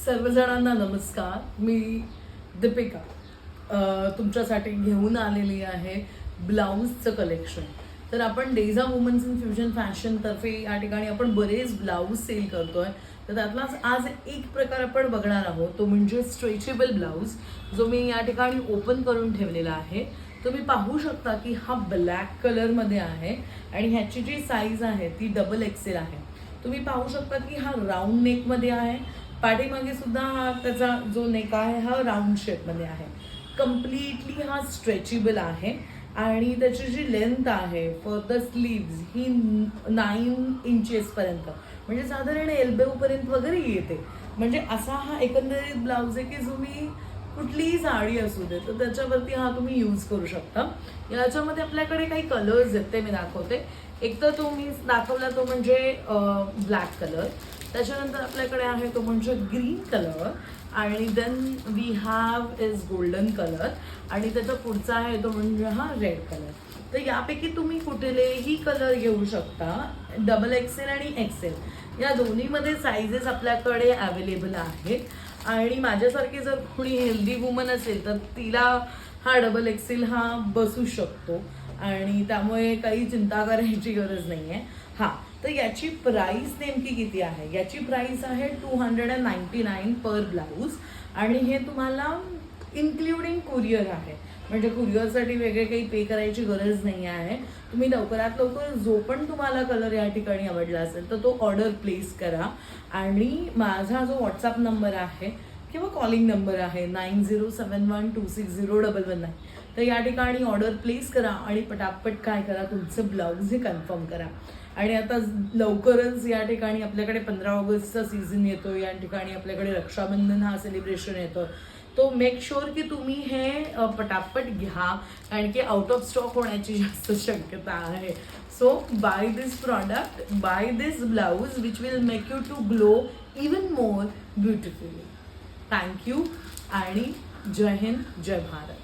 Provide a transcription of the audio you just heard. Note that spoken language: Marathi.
सर्वजणांना नमस्कार. मी दीपिका तुमच्यासाठी घेऊन आलेली आहे ब्लाऊजचं कलेक्शन. तर आपण डेझा वुमन्स इन फ्युजन फॅशन तर्फे या ठिकाणी आपण बरेच ब्लाऊज सेल करतोय. तर त्यातलाच आज एक प्रकार आपण बघणार आहोत, तो म्हणजे स्ट्रेचेबल ब्लाऊज, जो मी या ठिकाणी ओपन करून ठेवलेला आहे. तुम्ही पाहू शकता की हा ब्लॅक कलरमध्ये आहे आणि ह्याची जी साईज आहे ती XXL आहे. तुम्ही पाहू शकता की हा राऊंड नेकमध्ये आहे. पाठीमागे सुद्धा हा त्याचा जो नेक आहे हा राऊंड शेपमध्ये आहे. कम्प्लिटली हा स्ट्रेचेबल आहे आणि त्याची जी लेंथ आहे फॉर द स्लीव्ज ही 9 इंचेसपर्यंत, म्हणजे साधारण एल्बोपर्यंत वगैरे येते. म्हणजे असा हा एकंदरीत ब्लाऊज आहे की जो मी कुठलीही साडी असू दे तर त्याच्यावरती हा तुम्ही यूज करू शकता. याच्यामध्ये आपल्याकडे काही कलर्स आहेत ते मी दाखवते. एक तर तो मी दाखवला तो म्हणजे ब्लॅक कलर, त्याच्यानंतर आपल्याकडे आहे तो म्हणजे ग्रीन कलर, आणि then we have is golden colour, आणि त्याचा पुढचा आहे तो म्हणजे हा रेड कलर. तर यापैकी तुम्ही कुठलेही कलर घेऊ शकता. XXL आणि XL या दोन्हीमध्ये साईजेस आपल्याकडे अवेलेबल आहेत. आणि माझ्यासारखी जर कोणी हेल्दी वुमन असेल तर तिला हा XXL हा बसू शकतो आणि त्यामुळे काही चिंता करायची गरज नाही आहे. हां, तर याची प्राइस नेमकी किती आहे? याची प्राइस आहे 299 पर ब्लाऊज, आणि हे तुम्हाला इन्क्लुडिंग कुरिअर आहे. म्हणजे कुरिअरसाठी वेगळे काही पे करायची गरज नाही आहे. तुम्ही लवकरात लवकर जो पण तुम्हाला कलर या ठिकाणी आवडला असेल तर तो ऑर्डर प्लेस करा. आणि माझा जो व्हॉट्सअप नंबर आहे किंवा कॉलिंग नंबर आहे 9071260119, तर या ठिकाणी ऑर्डर प्लेस करा आणि पटापट काय करा, तुमचं ब्लाऊज हे कन्फर्म करा. आणि आता लवकरच या ठिकाणी आपल्याकडे 15 ऑगस्टचा सीझन येतो, या ठिकाणी आपल्याकडे रक्षाबंधन हा सेलिब्रेशन येतो. तो मेक शुअर की तुम्ही हे पटापट घ्या, कारण की आउट ऑफ स्टॉक होण्याची जास्त शक्यता आहे. So by this product, by this blouse which will make you to glow even more beautifully. Thank you आणि जय हिंद, जय भारत.